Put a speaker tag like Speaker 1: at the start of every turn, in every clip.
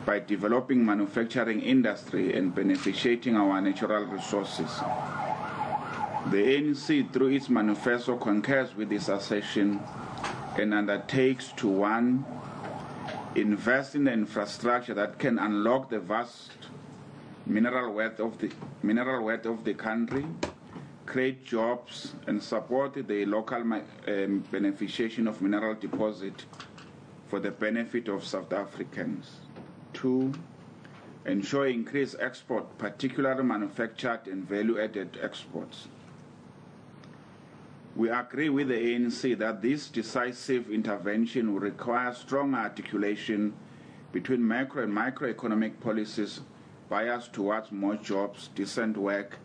Speaker 1: by developing manufacturing industry and beneficiating our natural resources. The ANC, through its manifesto, concurs with this assertion and undertakes to 1. Invest in the infrastructure that can unlock the vast mineral wealth of the country, create jobs, and support the local beneficiation of mineral deposit for the benefit of South Africans. 2. Ensure increased export, particularly manufactured and value-added exports. We agree with the ANC that this decisive intervention will require strong articulation between macro and microeconomic policies biased towards more jobs, decent work,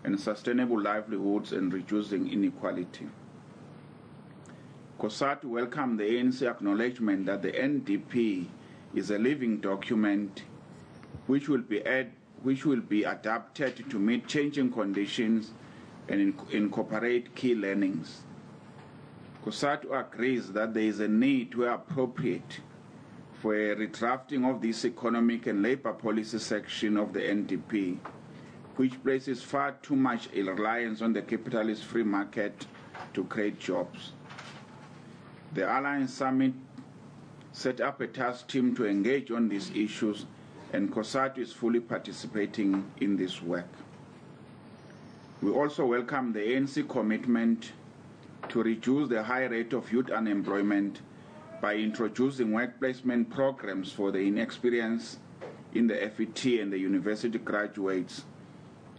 Speaker 1: and sustainable livelihoods and reducing inequality. Cosatu welcomed the ANC acknowledgement that the NDP is a living document which will be adapted to meet changing conditions and incorporate key learnings. Cosatu agrees that there is a need, where appropriate, for a redrafting of this economic and labor policy section of the NDP, which places far too much reliance on the capitalist free market to create jobs. The Alliance Summit set up a task team to engage on these issues, and Cosatu is fully participating in this work. We also welcome the ANC commitment to reduce the high rate of youth unemployment by introducing work placement programs for the inexperienced in the FET and the university graduates,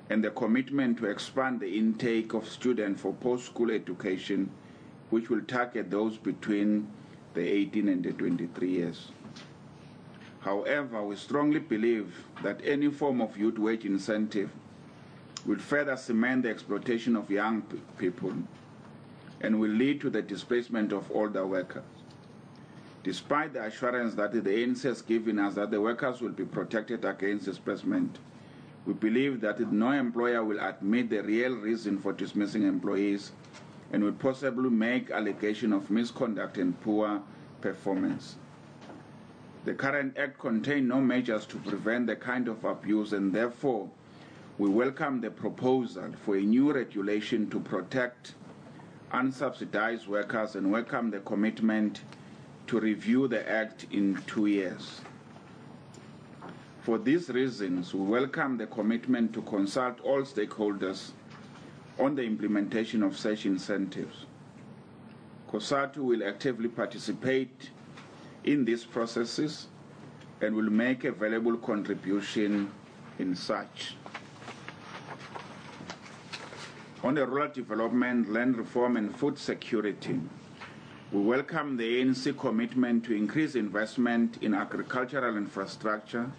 Speaker 1: and the commitment to expand the intake of students for post-school education, which will target those between the 18 and the 23 years. However, we strongly believe that any form of youth wage incentive will further cement the exploitation of young people and will lead to the displacement of older workers. Despite the assurance that the ANC has given us that the workers will be protected against displacement, we believe that no employer will admit the real reason for dismissing employees and will possibly make allegation of misconduct and poor performance. The current Act contains no measures to prevent the kind of abuse, and therefore we welcome the proposal for a new regulation to protect unsubsidized workers and welcome the commitment to review the Act in 2 years. For these reasons, we welcome the commitment to consult all stakeholders on the implementation of such incentives. Cosatu will actively participate in these processes and will make a valuable contribution in such. On the rural development, land reform, and food security, we welcome the ANC commitment to increase investment in agricultural infrastructure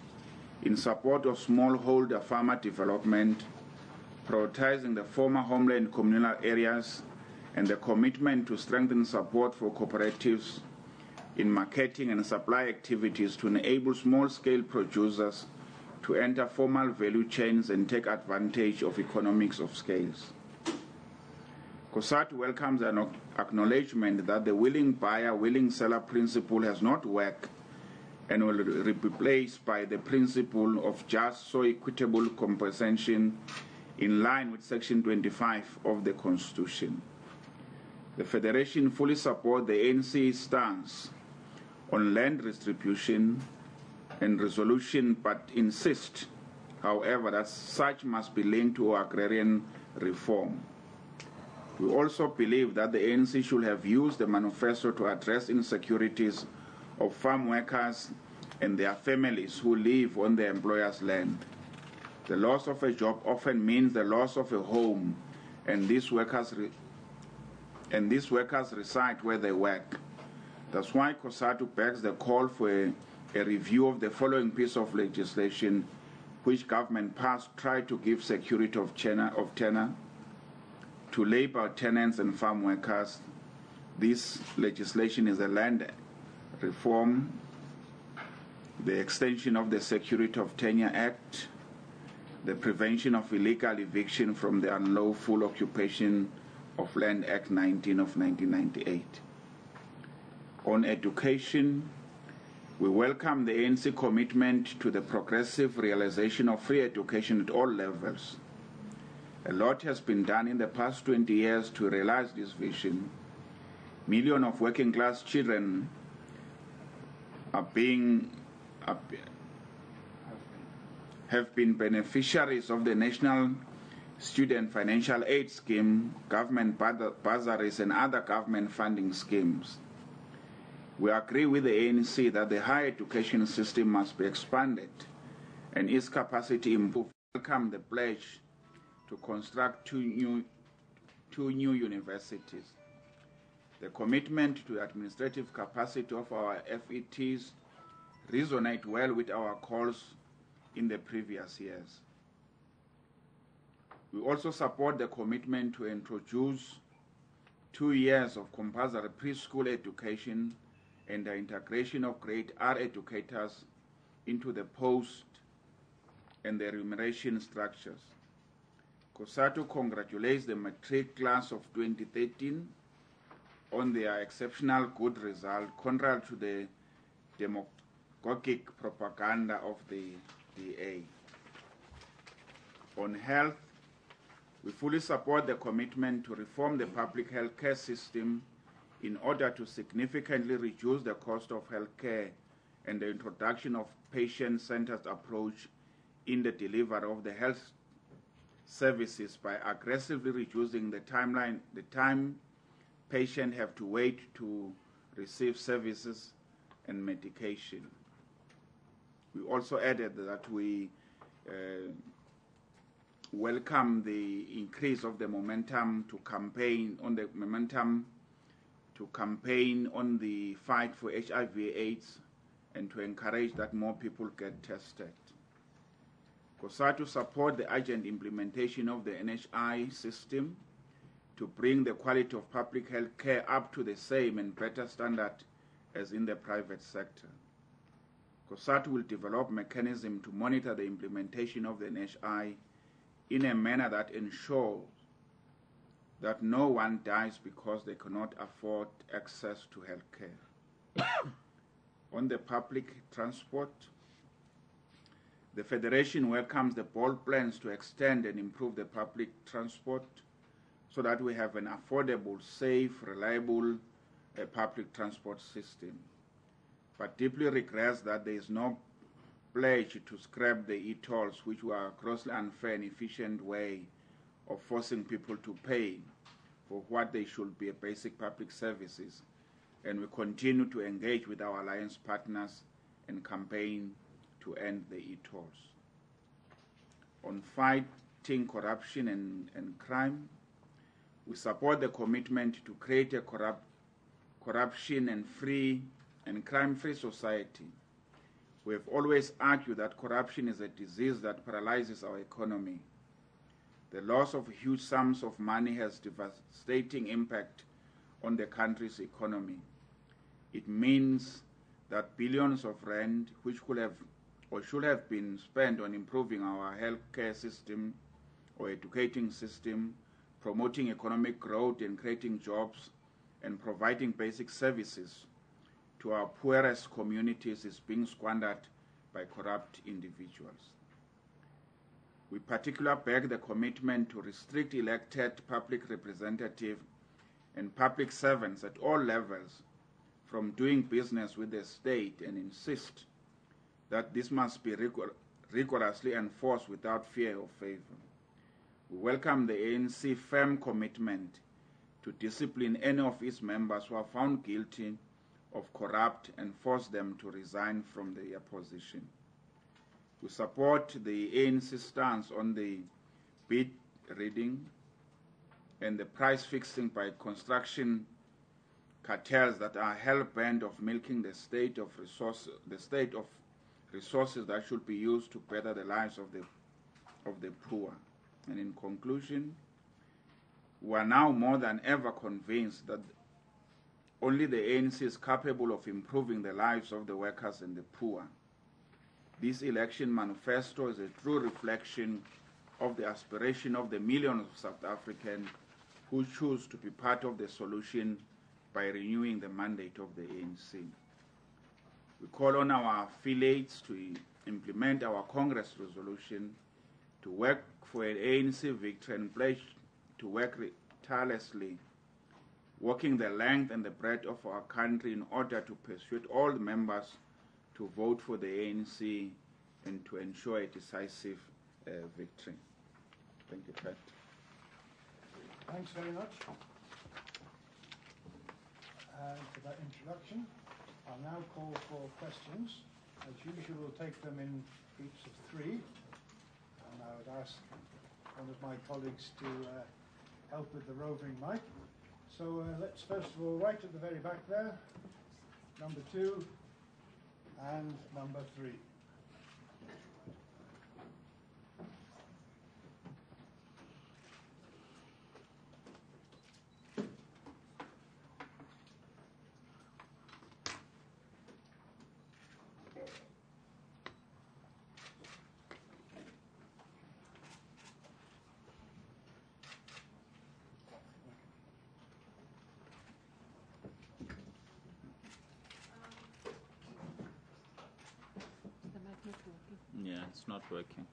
Speaker 1: in support of smallholder farmer development, prioritizing the former homeland communal areas, and the commitment to strengthen support for cooperatives in marketing and supply activities to enable small-scale producers to enter formal value chains and take advantage of economies of scales. Cosatu welcomes an acknowledgement that the willing buyer, willing seller principle has not worked and will be replaced by the principle of just so equitable compensation in line with Section 25 of the Constitution. The Federation fully supports the ANC stance on land distribution and resolution, but insists, however, that such must be linked to agrarian reform. We also believe that the ANC should have used the manifesto to address insecurities of farm workers and their families who live on their employer's land. The loss of a job often means the loss of a home, and these workers reside where they work. That's why Cosatu begs the call for a review of the following piece of legislation which government passed try to give security of tenure to labor tenants and farm workers. This legislation is the land reform, the extension of the Security of Tenure Act, the Prevention of Illegal Eviction from the Unlawful Occupation of Land Act 19 of 1998. On education, We welcome the ANC commitment to the progressive realization of free education at all levels. A lot has been done in the past 20 years to realize this vision. Millions of working-class children have been beneficiaries of the National Student Financial Aid Scheme, government bursaries, and other government funding schemes. We agree with the ANC that the higher education system must be expanded and its capacity improved. We welcome the pledge to construct two new universities. The commitment to administrative capacity of our FETs resonate well with our calls in the previous years. We also support the commitment to introduce 2 years of compulsory preschool education and the integration of grade R educators into the post and the remuneration structures. Cosatu congratulates the matric class of 2013 on their exceptional good result, contrary to the demagogic propaganda of the DA. On health, we fully support the commitment to reform the public health care system in order to significantly reduce the cost of health care and the introduction of patient-centered approach in the delivery of the health services by aggressively reducing the time patients have to wait to receive services and medication. We also added that we welcome the increase of the momentum to campaign on the fight for HIV/AIDS and to encourage that more people get tested. Cosatu support the urgent implementation of the NHI system to bring the quality of public health care up to the same and better standard as in the private sector. Cosatu will develop mechanism to monitor the implementation of the NHI in a manner that ensures that no one dies because they cannot afford access to health care. On the public transport, the Federation welcomes the bold plans to extend and improve the public transport so that we have an affordable, safe, reliable public transport system, but deeply regrets that there is no pledge to scrap the e-tolls, which were a grossly unfair and efficient way of forcing people to pay for what they should be basic public services, and we continue to engage with our alliance partners and campaign to end the e-tolls. On fighting corruption and crime, we support the commitment to create a corruption and crime-free society. We have always argued that corruption is a disease that paralyzes our economy. The loss of huge sums of money has devastating impact on the country's economy. It means that billions of rand, which could have or should have been spent on improving our healthcare system or educating system, promoting economic growth and creating jobs, and providing basic services to our poorest communities, is being squandered by corrupt individuals. We particularly beg the commitment to restrict elected public representatives and public servants at all levels from doing business with the state, and insist that this must be rigorously enforced without fear or favor. We welcome the ANC firm commitment to discipline any of its members who are found guilty of corrupt and force them to resign from their position. We support the ANC stance on the bid reading and the price fixing by construction cartels that are hell-bent of milking the state of resources that should be used to better the lives of the poor. And in conclusion, we are now more than ever convinced that only the ANC is capable of improving the lives of the workers and the poor. This election manifesto is a true reflection of the aspiration of the millions of South Africans who choose to be part of the solution by renewing the mandate of the ANC. We call on our affiliates to implement our Congress resolution, to work for an ANC victory and pledge to work tirelessly, walking the length and the breadth of our country in order to persuade all the members to vote for the ANC and to ensure a decisive victory. Thank you, Pat.
Speaker 2: Thanks very much for that introduction. I'll now call for questions. As usual, we'll take them in groups of 3. And I would ask one of my colleagues to help with the roving mic. So let's first of all, right at the very back there, number 2 and number 3.
Speaker 1: Yeah, it's not working.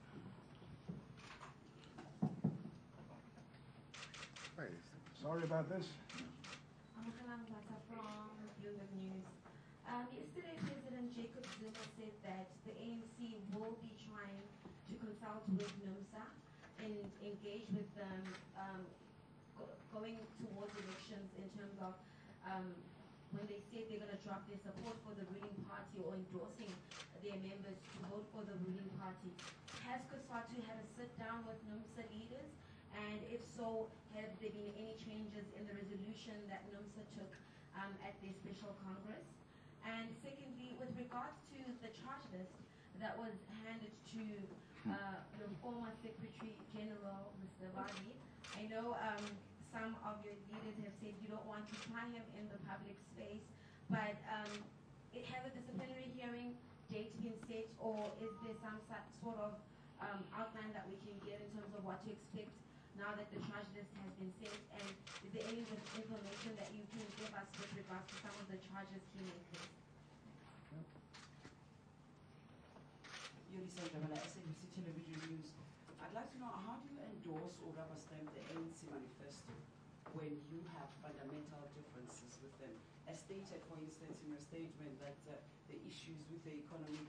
Speaker 2: Sorry about this.
Speaker 3: I'm from Bloomberg News. Yesterday, President Jacob Zuma said that the ANC will be trying to consult with NUMSA and engage with them going towards elections in terms of when they said they're going to drop their support for the ruling party or endorsing their members to vote for the ruling party. Has Cosatu had a sit down with NUMSA leaders? And if so, have there been any changes in the resolution that NUMSA took at their special congress? And secondly, with regards to the charge list that was handed to your former Secretary General, Mr. Vavi, I know some of your leaders have said you don't want to try him in the public space, but has a disciplinary hearing date been set, or is there some sort of outline that we can get in terms of what to expect now that the charge list has been set? And is there any information that you can give us with regards to some of the charges he may face?
Speaker 4: Yolisa Ndabala, SABC Television News. I'd like to know, how do you endorse or rubber stamp the ANC manifesto when you have fundamental differences with them? As stated, for instance, in your statement that the issues with the economic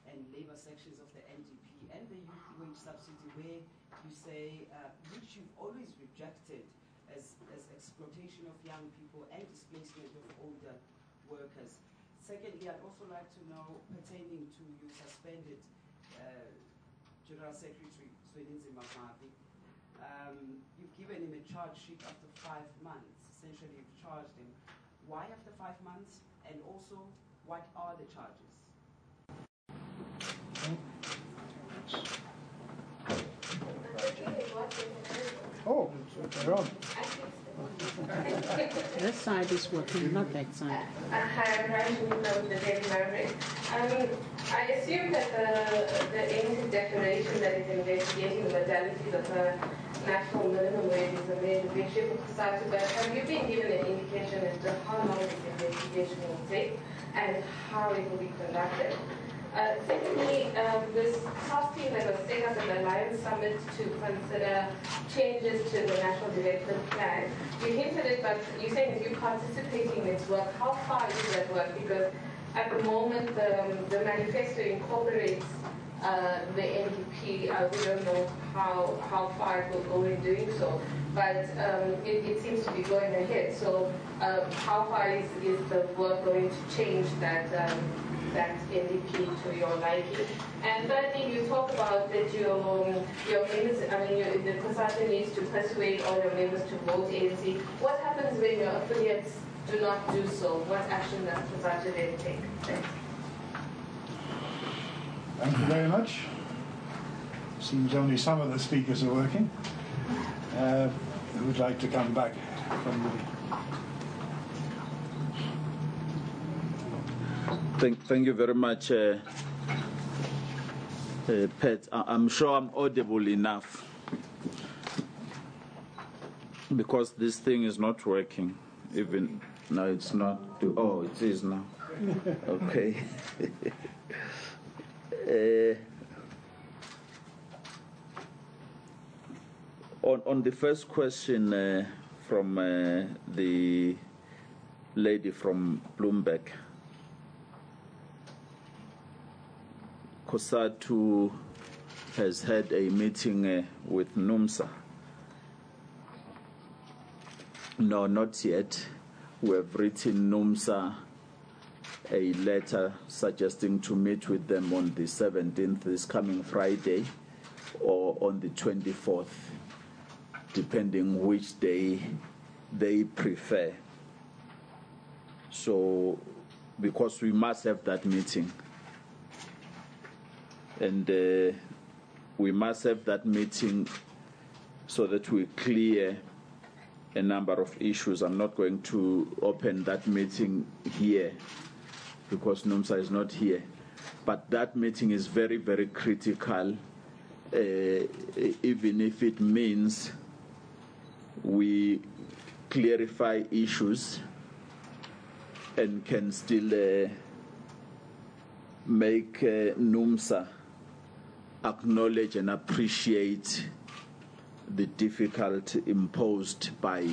Speaker 4: and labor sections of the NDP and the youth wage subsidy, where you say, which you've always rejected as exploitation of young people and displacement of older workers. Secondly, I'd also like to know, pertaining to your suspended General Secretary, Vavi, you've given him a charge sheet after 5 months. Essentially, you've charged him. Why after 5 months? And also, what are the charges?
Speaker 2: Oh, they're on.
Speaker 5: This side is working, not that side.
Speaker 6: Hi, I'm Rajni from the Daily Maverick. I assume that the ANC declaration that is investigating the modalities of the national minimum wage is a major issue for Cosatu, but have you been given an indication as to how long this investigation will take and how it will be conducted? Secondly, this task team that was set up at the Alliance Summit to consider changes to the National Development Plan. You hinted it, but you're saying that you're participating in its work. How far is that work? Because at the moment, the manifesto incorporates the NDP. We don't know how far it will go in doing so, but it seems to be going ahead. So how far is the work going to change that NDP to your liking? And thirdly, you talk about that your members, the Cosatu needs to persuade all your members to vote ANC. What happens when your affiliates do not do so? What action does Cosatu then take? Thanks.
Speaker 2: Thank you very much. Seems only some of the speakers are working. Who would like to come back from the...
Speaker 1: Thank you very much, Pat. I'm sure I'm audible enough because this thing is not working. Even now, it's not. Oh, it is now.
Speaker 7: Okay. On the first question from the lady from Bloomberg, Cosatu has had a meeting with NUMSA. No, not yet. We have written NUMSA a letter suggesting to meet with them on the 17th, this coming Friday, or on the 24th, depending which day they prefer. So, because we must have that meeting. And we must have that meeting so that we clear a number of issues. I'm not going to open that meeting here because NUMSA is not here. But that meeting is very, very critical, even if it means we clarify issues and can still make NUMSA acknowledge and appreciate the difficulty imposed by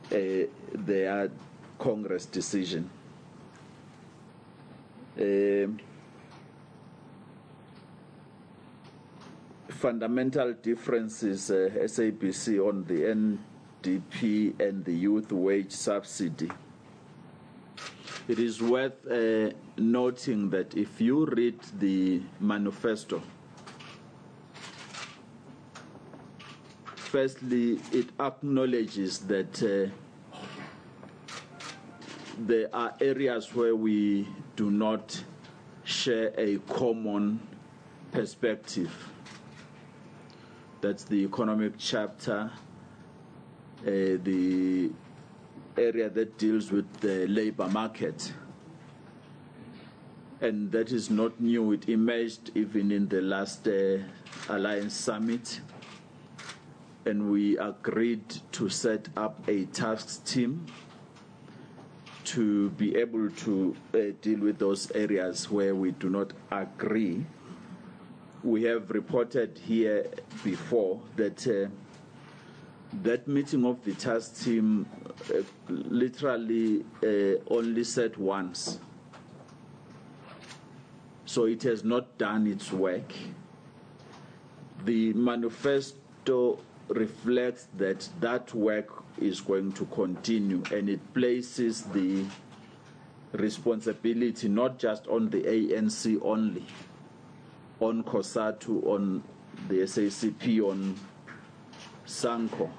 Speaker 7: their Congress decision. Fundamental differences, SABC, on the NDP and the youth wage subsidy. It is worth noting that if you read the manifesto, firstly, it acknowledges that there are areas where we do not share a common perspective. That's the economic chapter, the area that deals with the labor market. And that is not new. It emerged even in the last Alliance Summit. And we agreed to set up a task team to be able to deal with those areas where we do not agree. We have reported here before that that meeting of the task team literally only sat once. So it has not done its work. The manifesto reflects that that work is going to continue, and it places the responsibility not just on the ANC only, on Cosatu, on the SACP, on Sanko,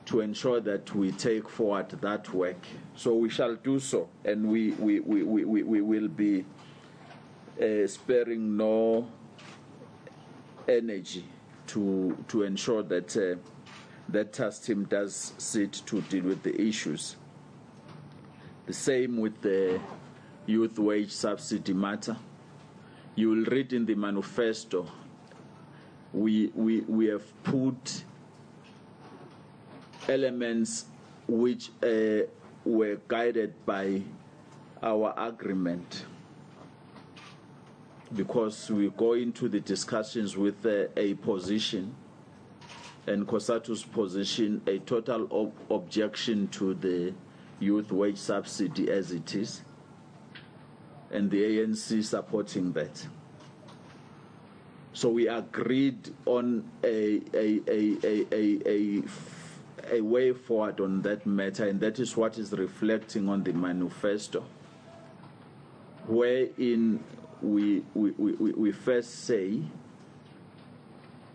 Speaker 7: to ensure that we take forward that work. So we shall do so, and we will be sparing no energy to ensure that that task team does sit to deal with the issues. The same with the youth wage subsidy matter. You will read in the manifesto, we have put elements which were guided by our agreement, because we go into the discussions with a position, and Cosatu's position, a total objection to the youth wage subsidy as it is, and the ANC supporting that. So we agreed on a way forward on that matter, and that is what is reflecting on the manifesto, wherein we first say,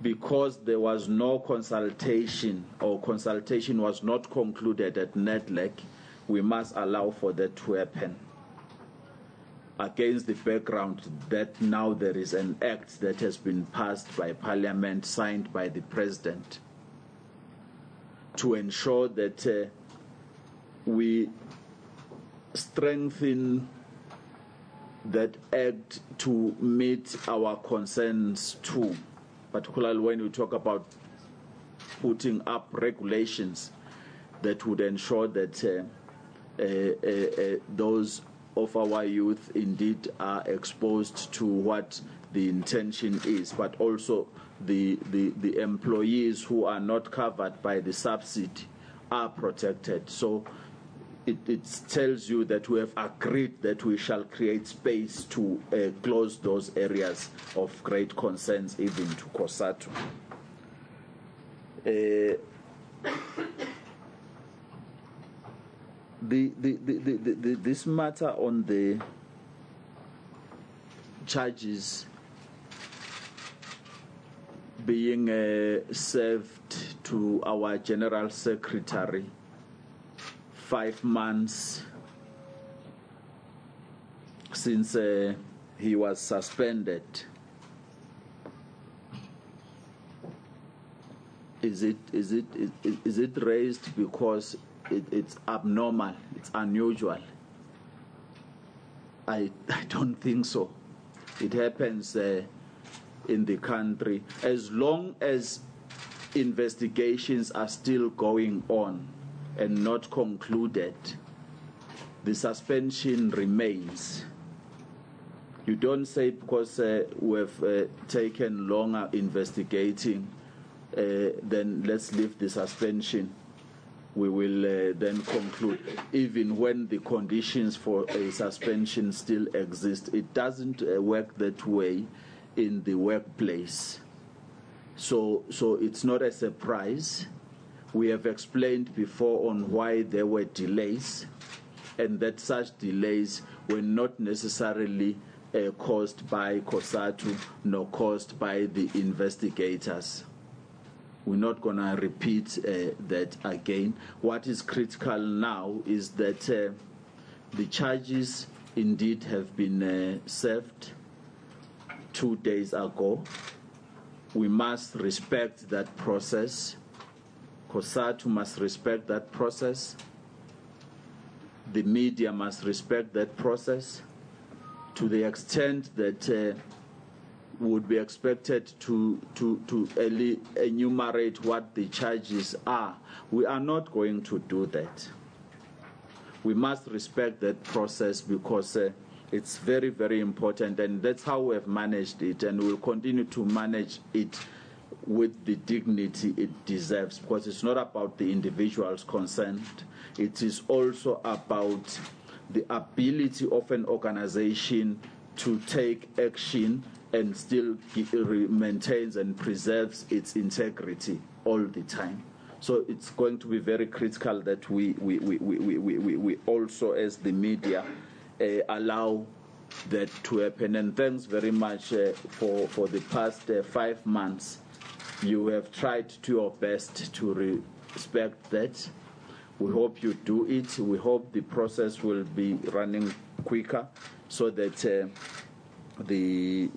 Speaker 7: because there was no consultation, or consultation was not concluded at NEDLAC, we must allow for that to happen, against the background that now there is an act that has been passed by Parliament, signed by the President, to ensure that we strengthen that act to meet our concerns too, particularly when we talk about putting up regulations that would ensure that those of our youth indeed are exposed to what the intention is, but also the employees who are not covered by the subsidy are protected. So it tells you that we have agreed that we shall create space to close those areas of great concerns even to Cosatu. This matter on the charges being served to our General Secretary 5 months since he was suspended. Is it raised because it's abnormal, it's unusual? I don't think so. It happens in the country. As long as investigations are still going on and not concluded, the suspension remains. You don't say because we've taken longer investigating, then let's leave the suspension. We will then conclude, even when the conditions for a suspension still exist. It doesn't work that way in the workplace. So it's not a surprise. We have explained before on why there were delays, and that such delays were not necessarily caused by Cosatu nor caused by the investigators. We're not going to repeat that again. What is critical now is that the charges indeed have been served 2 days ago. We must respect that process. Cosatu must respect that process. The media must respect that process to the extent that would be expected to enumerate what the charges are. We are not going to do that. We must respect that process because it's very, very important, and that's how we have managed it, and we'll continue to manage it with the dignity it deserves, because it's not about the individuals concerned. It is also about the ability of an organization to take action and still maintains and preserves its integrity all the time. So it's going to be very critical that we also, as the media, allow that to happen. And thanks very much for the past 5 months. You have tried to your best to respect that. We hope you do it. We hope the process will be running quicker so that the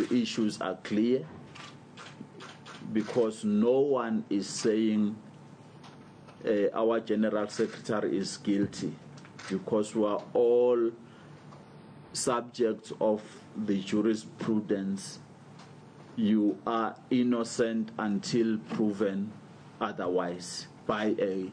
Speaker 7: issues are clear, because no one is saying our General Secretary is guilty, because we are all subjects of the jurisprudence. You are innocent until proven otherwise by a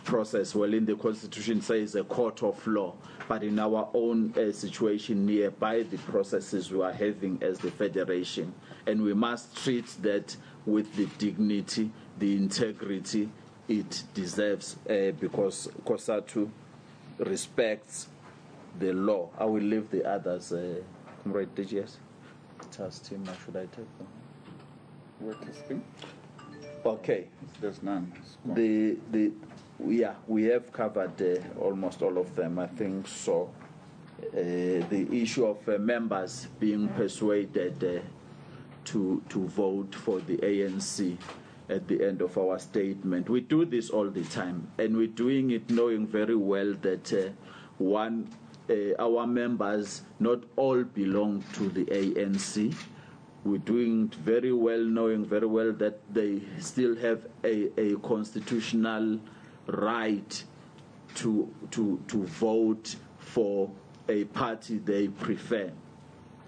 Speaker 7: process. Well, in the Constitution says a court of law, but in our own situation nearby, the processes we are having as the Federation, and we must treat that with the dignity, the integrity it deserves, because Cosatu respects the law. I will leave the others. Comrade DGS, task team, or should I take them?
Speaker 1: Where to speak?
Speaker 7: Okay.
Speaker 1: There's none.
Speaker 7: We have covered almost all of them, I think so. The issue of members being persuaded to vote for the ANC at the end of our statement. We do this all the time, and we're doing it knowing very well that our members not all belong to the ANC. We're doing it very well, knowing very well that they still have a constitutional right to vote for a party they prefer.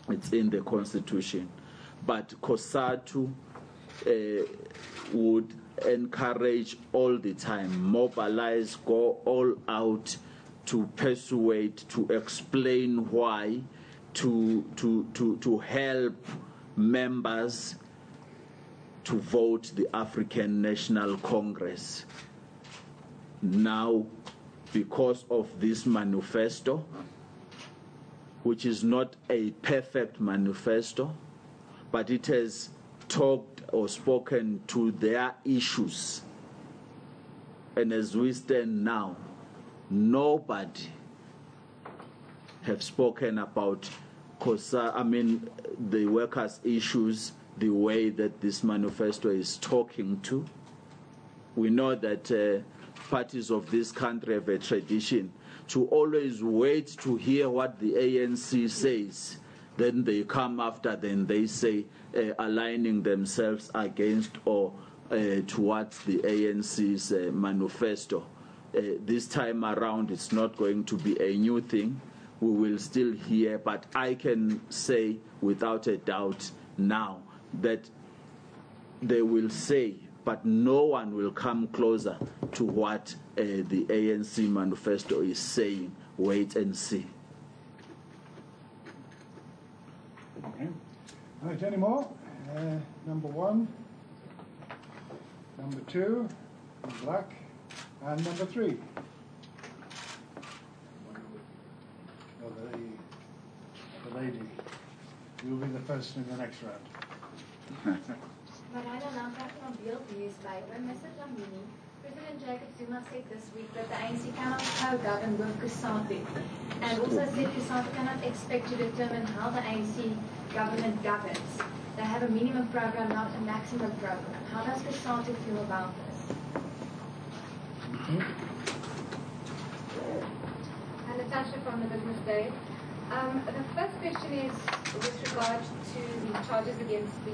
Speaker 7: It's in the Constitution. But Cosatu would encourage all the time, mobilize, go all out to persuade, to explain why, to help members to vote the African National Congress. Now, because of this manifesto, which is not a perfect manifesto, but it has talked or spoken to their issues. And as we stand now, nobody have spoken about the workers' issues the way that this manifesto is talking to. We know that parties of this country have a tradition to always wait to hear what the ANC says. Then they come after, then they say aligning themselves against or towards the ANC's manifesto. This time around, it's not going to be a new thing. We will still hear, but I can say without a doubt now that they will say, but no one will come closer to what the ANC manifesto is saying. Wait and see.
Speaker 2: Okay. Right, any more? Number 1, number 2, in black, and number 3. Oh, the lady. You'll be the person in the next round.
Speaker 8: Marina, I'm back on Beeld newspaper. Mr. Dlamini, President Jacob Zuma said this week that the ANC cannot co-govern with Cosatu, and also said Cosatu cannot expect to determine how the ANC government governs. They have a minimum program, not a maximum program. How does Cosatu feel about this?
Speaker 9: And Natasha from the Business Day. The first question is with regard to the charges against the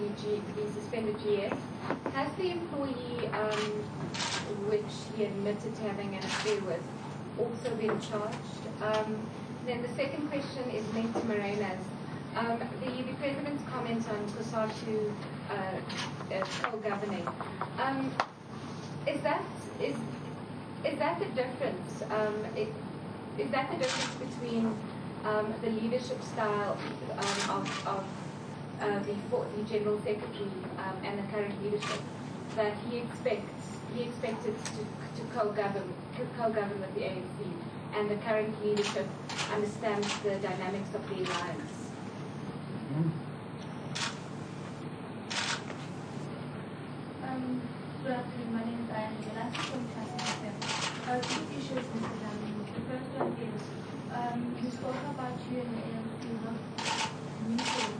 Speaker 9: suspended GS. Has the employee, which he admitted to having an affair with, also been charged? Then the second question is linked to Morena's. The President's comment on Cosatu co-governing. Is that the difference? Is that the difference between the leadership style of the General Secretary and the current leadership, that he expected to co-govern with the ANC, and the current leadership understands the dynamics of the alliance?
Speaker 8: Good afternoon, my name is Angela from Cosatu. Two issues, Mr. Dlamini. The first one is, you spoke about you and the ANC not meeting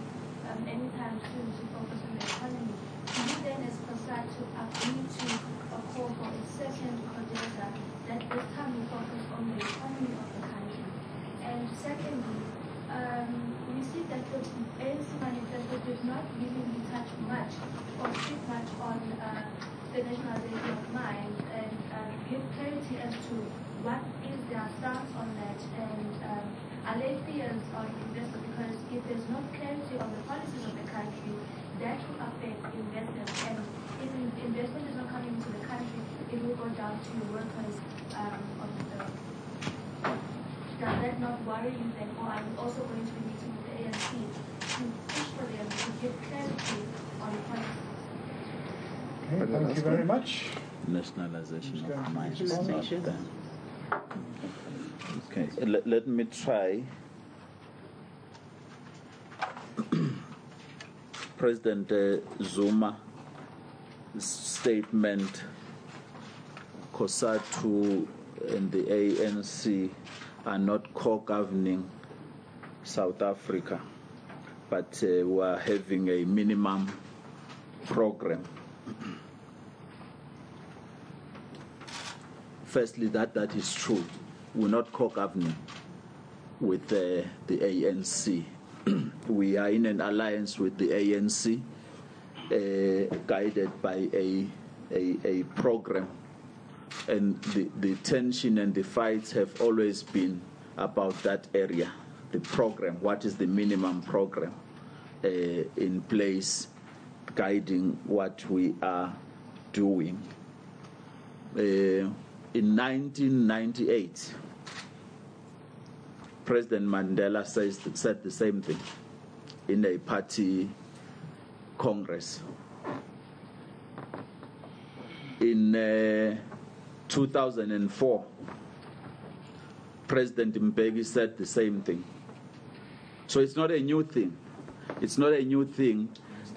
Speaker 8: anytime soon to focus on the economy. Do you then, as Cosatu, agree to a call for a second CODESA that this time will focus on the economy of the country? And secondly, we see that the ANC manifesto did not really touch much or speak much on the nationalization of mines and give clarity as to what is their stance on that, and allay fears on investors, because if there's no clarity on the policies of the country, that will affect investment, and if investment is not coming into the country, it will go down to workers on the. Does that not worry you then, or are you also going to be meeting with the ANC to push for them to give clarity on the policies?
Speaker 2: Okay, thank you very much.
Speaker 7: Nationalization of mines is not there. Okay, let me try. President Zuma's statement, Cosatu and the ANC are not co-governing South Africa, but we are having a minimum program. Firstly, that is true. We're not co-governing with the ANC. We are in an alliance with the ANC, guided by a program. And the tension and the fights have always been about that area, the program. What is the minimum program in place, guiding what we are doing? In 1998, President Mandela said the same thing in a party congress. In 2004, President Mbeki said the same thing. So it's not a new thing. It's not a new thing.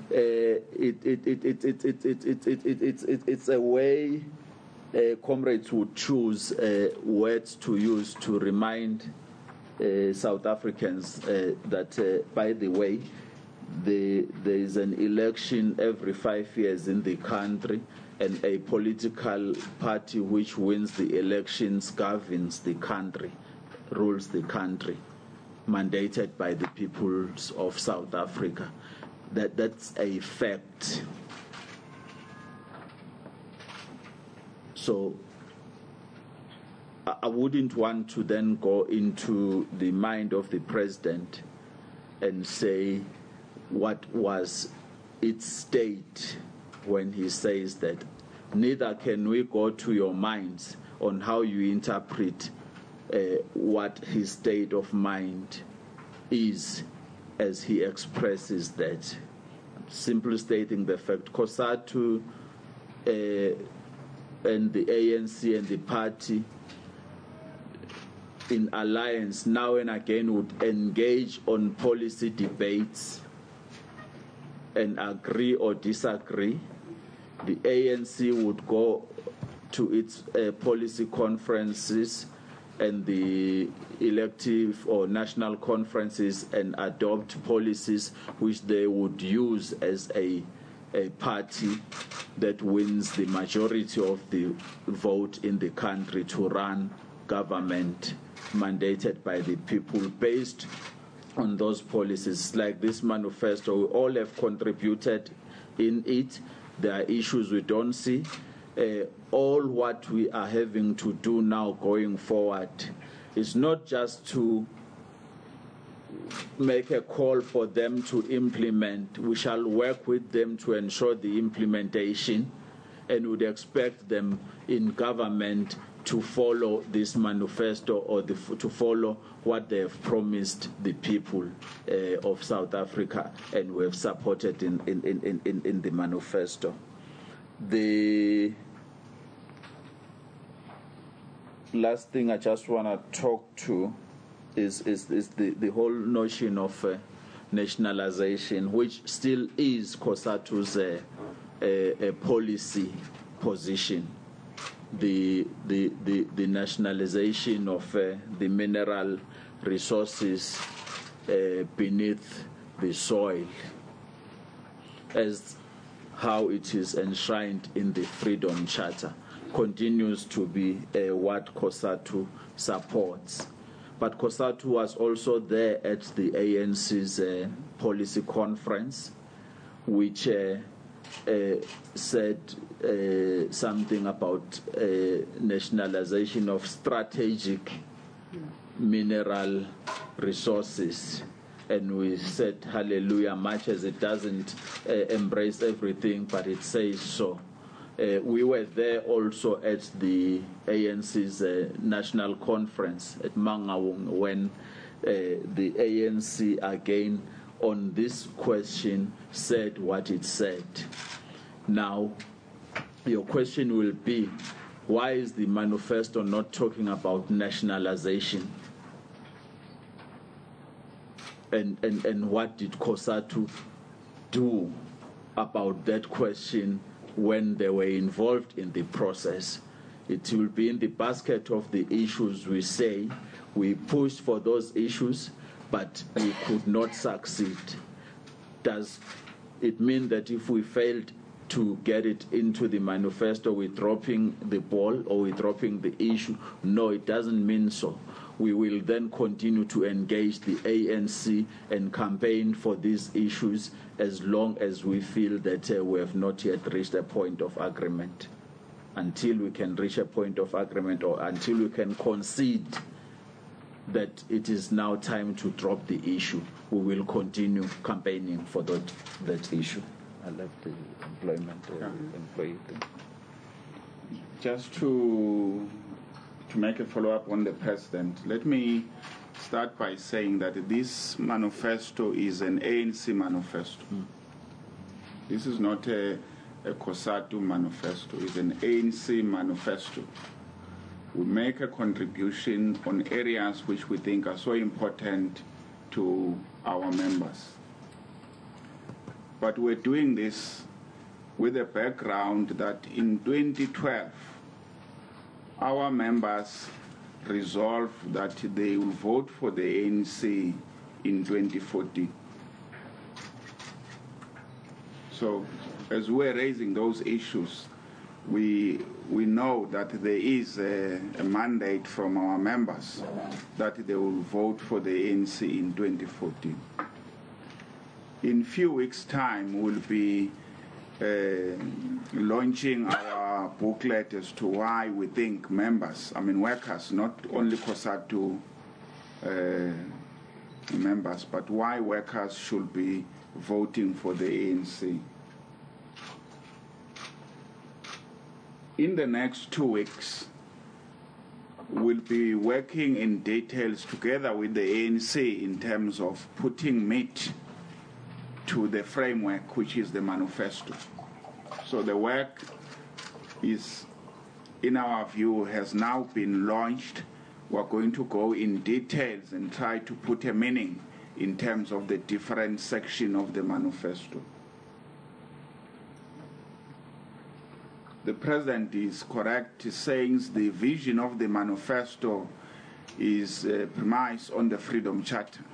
Speaker 7: It's a way comrades would choose words to use to remind South Africans that, by the way, there is an election every 5 years in the country, and a political party which wins the elections governs the country, rules the country, mandated by the peoples of South Africa. That's a fact. So I wouldn't want to then go into the mind of the president and say what was its state when he says that. Neither can we go to your minds on how you interpret what his state of mind is as he expresses that. Simply stating the fact, Cosatu and the ANC and the party in alliance now and again would engage on policy debates and agree or disagree. The ANC would go to its policy conferences and the elective or national conferences and adopt policies which they would use as a party that wins the majority of the vote in the country to run government mandated by the people based on those policies. Like this manifesto, we all have contributed in it. There are issues we don't see. All what we are having to do now going forward is not just to make a call for them to implement. We shall work with them to ensure the implementation, and would expect them in government to follow this manifesto or to follow what they have promised the people of South Africa, and we have supported in the manifesto. The last thing I just want to talk to is the whole notion of nationalization, which still is Cosatu's a policy position. The nationalization of the mineral resources beneath the soil, as how it is enshrined in the Freedom Charter, continues to be what Cosatu supports. But Cosatu was also there at the ANC's policy conference, which said something about nationalization of strategic mineral resources. And we said, hallelujah, much as it doesn't embrace everything, but it says so. We were there also at the ANC's national conference at Mangaung when the ANC again on this question said what it said. Now, your question will be, why is the manifesto not talking about nationalization? And what did Cosatu do about that question when they were involved in the process? It will be in the basket of the issues we say. We pushed for those issues, but we could not succeed. Does it mean that if we failed to get it into the manifesto, we're dropping the ball or we're dropping the issue? No, it doesn't mean so. We will then continue to engage the ANC and campaign for these issues as long as we feel that we have not yet reached a point of agreement. Until we can reach a point of agreement, or until we can concede that it is now time to drop the issue, we will continue campaigning for that issue. I left the employee thing.
Speaker 1: Just to to make a follow-up on the president, let me start by saying that this manifesto is an ANC manifesto. This is not a Cosatu manifesto, it's an ANC manifesto. We make a contribution on areas which we think are so important to our members. But we're doing this with a background that in 2012, our members resolved that they will vote for the ANC in 2014. So as we're raising those issues, we know that there is a mandate from our members that they will vote for the ANC in 2014. In a few weeks' time, we'll be launching our booklet as to why we think members, workers, not only Cosatu members, but why workers should be voting for the ANC. In the next 2 weeks, we'll be working in details together with the ANC in terms of putting meat to the framework, which is the manifesto. So the work is, in our view, has now been launched. We're going to go in details and try to put a meaning in terms of the different sections of the manifesto. The President is correct in saying the vision of the manifesto is premised on the Freedom Charter.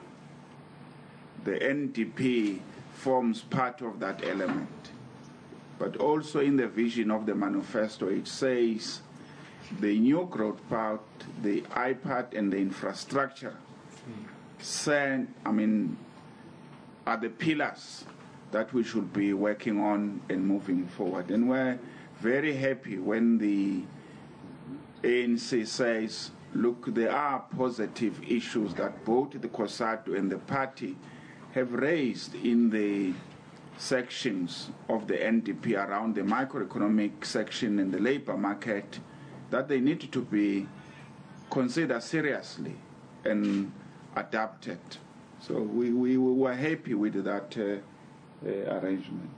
Speaker 1: The NDP forms part of that element. But also in the vision of the manifesto, it says the new growth part, the IPAT and the infrastructure are the pillars that we should be working on and moving forward. And we're very happy when the ANC says, look, there are positive issues that both the Cosatu and the party have raised in the sections of the NDP around the macroeconomic section and the labor market, that they need to be considered seriously and adapted. So we were happy with that arrangement.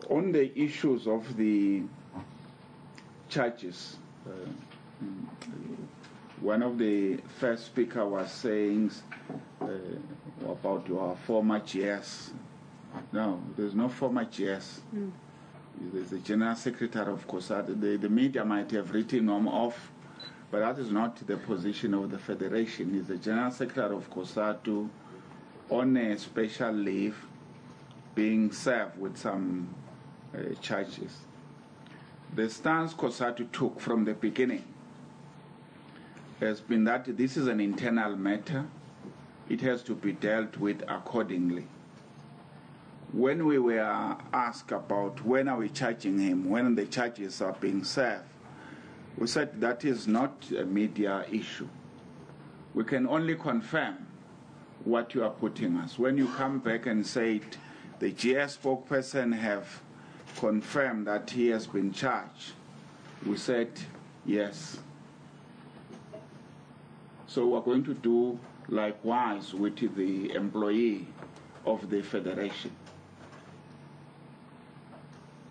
Speaker 1: On the issues of the churches, one of the first speakers was saying about your former GS. No, there's no former GS. There's the General Secretary of Cosatu. The media might have written him off, but that is not the position of the Federation. He's the General Secretary of Cosatu on a special leave, being served with some charges. The stance Cosatu took from the beginning has been that this is an internal matter. It has to be dealt with accordingly. When we were asked about when are we charging him, when the charges are being served, we said that is not a media issue. We can only confirm what you are putting us. When you come back and say the GS spokesperson have confirmed that he has been charged, we said yes. So we're going to do likewise with the employee of the Federation.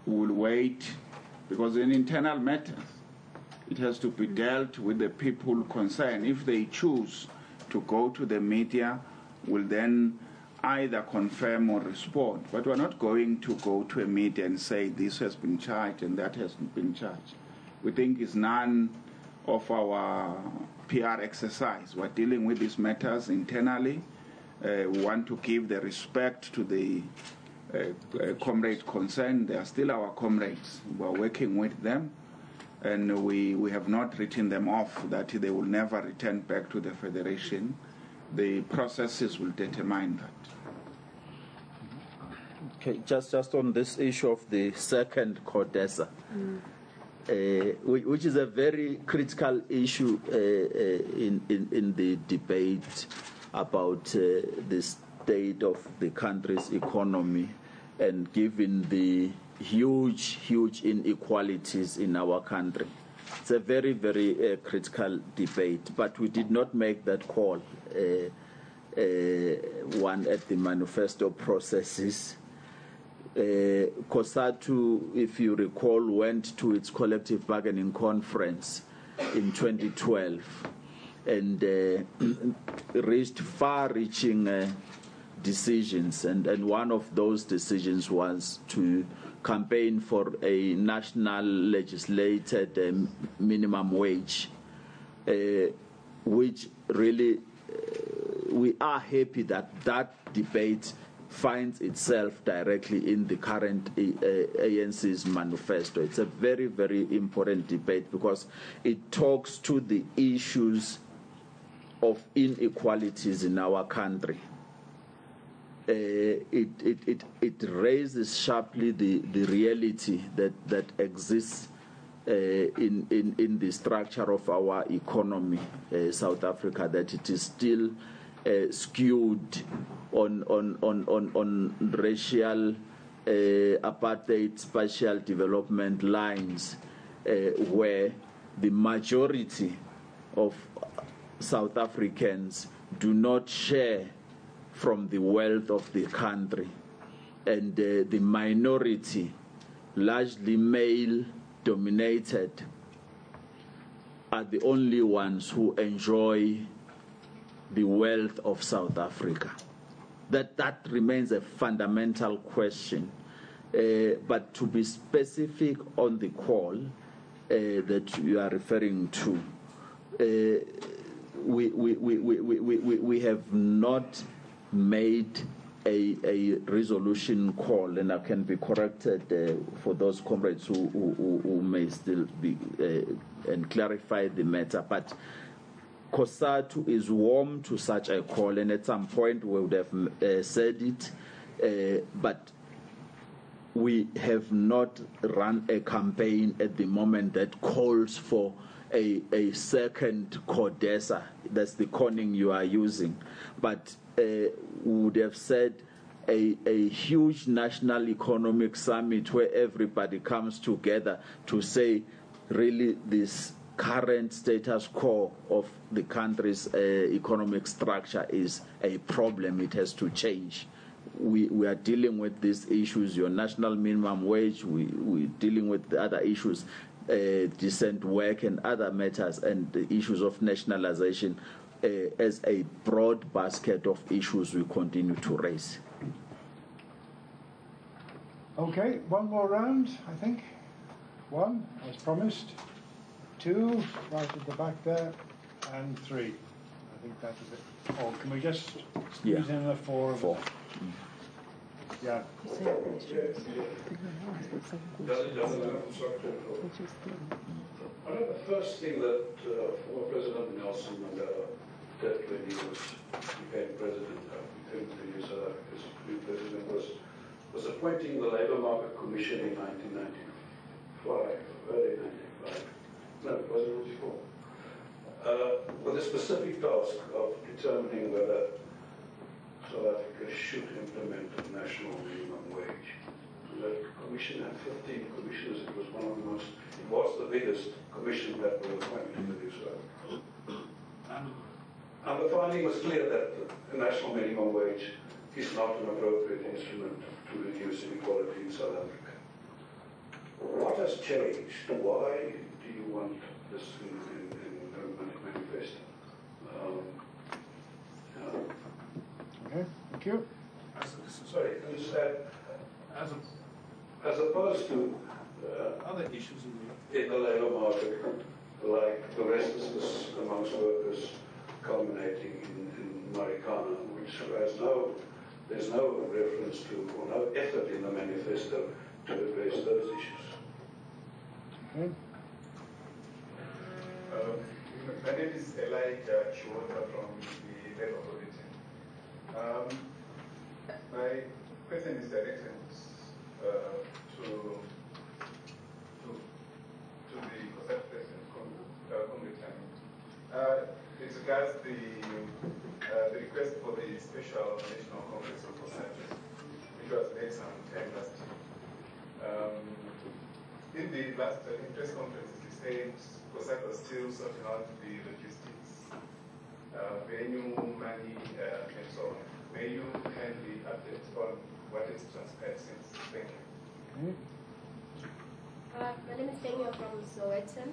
Speaker 1: We'll wait, because in internal matters, it has to be dealt with the people concerned. If they choose to go to the media, we'll then either confirm or respond. But we're not going to go to a media and say this has been charged and that hasn't been charged. We think it's none of our PR exercise. We're dealing with these matters internally. We want to give the respect to the comrades concerned. They are still our comrades. We're working with them, and we have not written them off that they will never return back to the Federation. The processes will determine that.
Speaker 7: Okay, just on this issue of the second CODESA, which is a very critical issue in the debate about the state of the country's economy, and given the huge inequalities in our country. It's a very, very critical debate, but we did not make that call one at the manifesto processes. Cosatu, if you recall, went to its collective bargaining conference in 2012 and reached far-reaching decisions, and one of those decisions was to campaign for a national legislated minimum wage, which really we are happy that that debate finds itself directly in the current ANC's manifesto. It's a very, very important debate because it talks to the issues of inequalities in our country. It raises sharply the reality that exists in the structure of our economy, South Africa, that it is still skewed on racial apartheid spatial development lines, where the majority of South Africans do not share from the wealth of the country, and the minority, largely male dominated, are the only ones who enjoy the wealth of South Africa. That remains a fundamental question. But to be specific on the call that you are referring to, we have not made a resolution call, and I can be corrected for those comrades who may still be and clarify the matter, but Cosatu is warm to such a call, and at some point we would have said it, but we have not run a campaign at the moment that calls for a second CODESA. That's the conning you are using. But we would have said a huge national economic summit where everybody comes together to say, really, this current status quo of the country's economic structure is a problem. It has to change. We are dealing with these issues, your national minimum wage, we're dealing with the other issues, decent work and other matters, and the issues of nationalization as a broad basket of issues we continue to raise.
Speaker 2: Okay, one more round, I think. One, as promised. Two, right at the back there, and three. I think that is it. Or can we just squeeze in the four of us? Yeah.
Speaker 10: I know the first thing that former President Nelson Mandela did when he became president, became the new South Africa's new president, was appointing the Labour Market Commission in 1995, early 1995. No, it wasn't before. With a specific task of determining whether South Africa should implement a national minimum wage. The commission had 15 commissioners. It was the biggest commission that was appointed in the new South Africa. And the finding was clear that the national minimum wage is not an appropriate instrument to reduce inequality in South Africa. What has changed? Why do you want this in the manifesto?
Speaker 2: Okay, thank you.
Speaker 10: Sorry, can you say, as opposed to other issues in the labour market, like the restlessness amongst workers culminating in Marikana, which there's no reference to or no effort in the manifesto to address those issues.
Speaker 2: Okay.
Speaker 11: My name is Elijah Chiwota from the Labour Authority. My question is directed to the Cosatu President, Comrade Chani. It regards the request for the Special National Congress of Cosatu, which was made some time last year. In the last press conference, it state, Cosatu is still sorting out the logistics, venue, money, and so on. May you kindly update on what is transpired since? Thank you.
Speaker 12: My name is Daniel from Sowetan.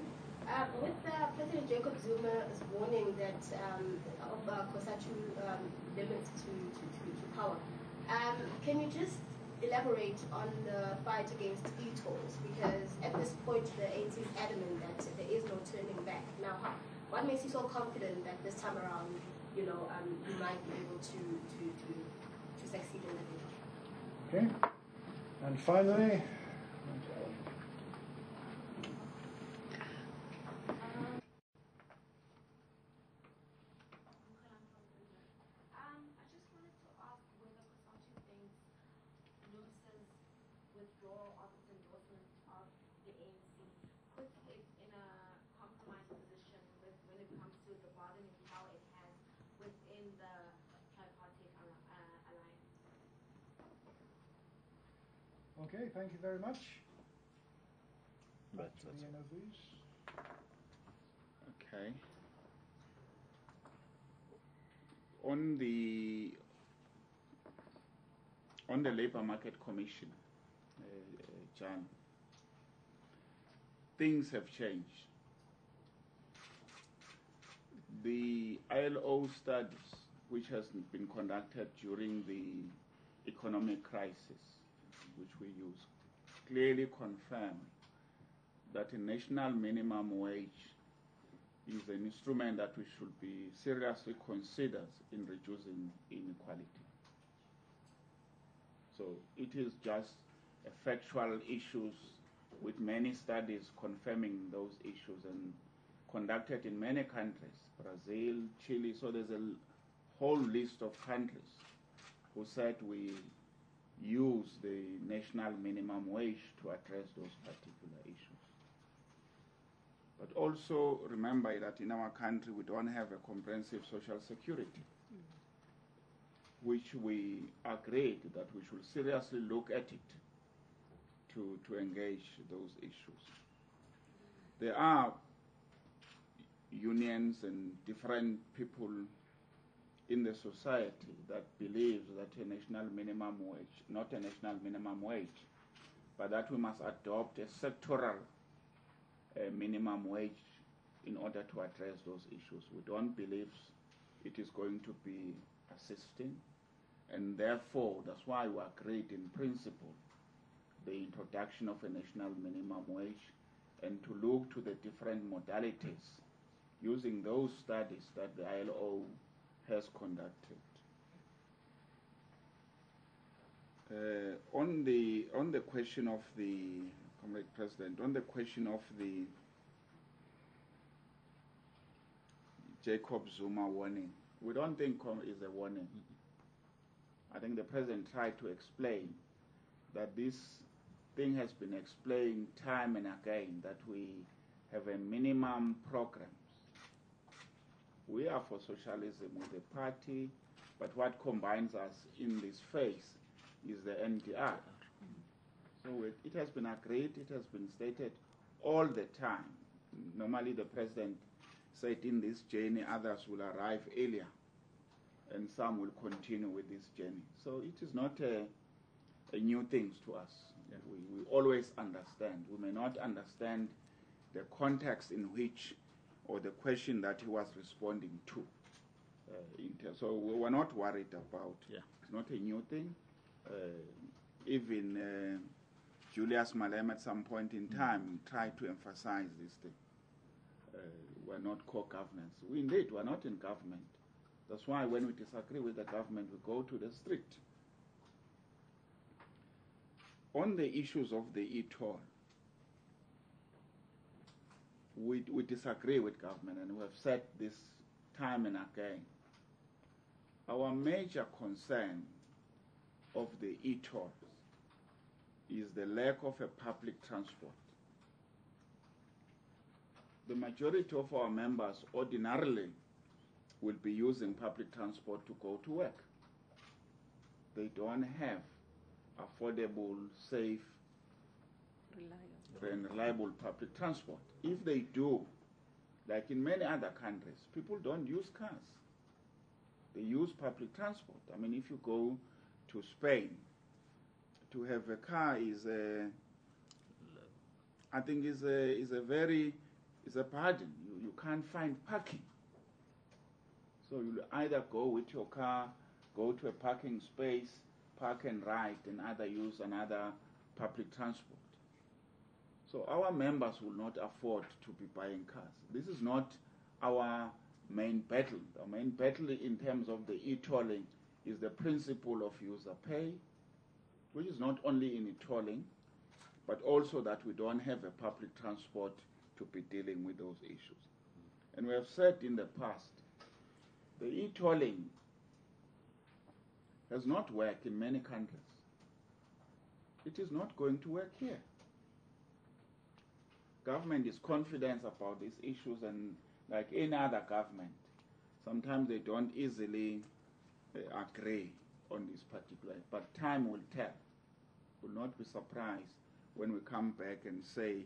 Speaker 12: With President Jacob Zuma's warning that of Cosatu limits to power, can you just elaborate on the fight against e-tolls? Because at this point, the ANC is adamant that there is no turning back. Now, what makes you so confident that this time around, you might be able to succeed in that?
Speaker 2: Okay. And finally,
Speaker 3: I just wanted to ask whether Cosatu thinks NUMSA's withdrawal of its endorsement of the ANC puts it in a compromised position when it comes to the bargaining power it has within the tripartite alliance.
Speaker 2: okay, thank you very much.
Speaker 7: That's
Speaker 2: the NOVs.
Speaker 1: Okay. On the Labour Market Commission, John, things have changed. The ILO studies, which has been conducted during the economic crisis, which we use, clearly confirm that a national minimum wage is an instrument that we should be seriously considered in reducing inequality. So it is just a factual issues with many studies confirming those issues and conducted in many countries, Brazil, Chile, so there's a whole list of countries who said we use the national minimum wage to address those particular issues. But also remember that in our country we don't have a comprehensive social security, which we agreed that we should seriously look at it to engage those issues. There are unions and different people in the society that believes that a national minimum wage, not a national minimum wage, but that we must adopt a sectoral minimum wage in order to address those issues. We don't believe it is going to be assisting, and therefore that's why we agreed in principle the introduction of a national minimum wage and to look to the different modalities using those studies that the ILO has conducted. On the question of the Comrade President, on the question of the Jacob Zuma warning, we don't think it's a warning. I think the President tried to explain that this thing has been explained time and again, that we have a minimum programs. We are for socialism with the party, but what combines us in this phase is the NDR. So it has been agreed, it has been stated all the time. Normally the President said in this journey others will arrive earlier and some will continue with this journey. So it is not a new thing to us. Yeah. We always understand. We may not understand the context in which or the question that he was responding to. So we were not worried about. Yeah. It's not a new thing. Even Julius Malema at some point in time tried to emphasize this thing. We're not co-governance. We indeed, we're not in government. That's why when we disagree with the government, we go to the street. On the issues of the e-toll, we disagree with government, and we have said this time and again. Our major concern of the e-tolls is the lack of a public transport. The majority of our members ordinarily will be using public transport to go to work. They don't have affordable, safe reliable public transport. If they do, like in many other countries, people don't use cars. They use public transport. I mean, if you go to Spain, to have a car is I think is a burden. You can't find parking. So you either go with your car, go to a parking space, park and ride, and either use another public transport. So our members will not afford to be buying cars. This is not our main battle. The main battle in terms of the e-tolling is the principle of user pay, which is not only in e-tolling, but also that we don't have a public transport to be dealing with those issues. And we have said in the past, the e-tolling has not worked in many countries. It is not going to work here. Government is confident about these issues, and like any other government, sometimes they don't easily agree on this particular, but time will tell. Will not be surprised when we come back and say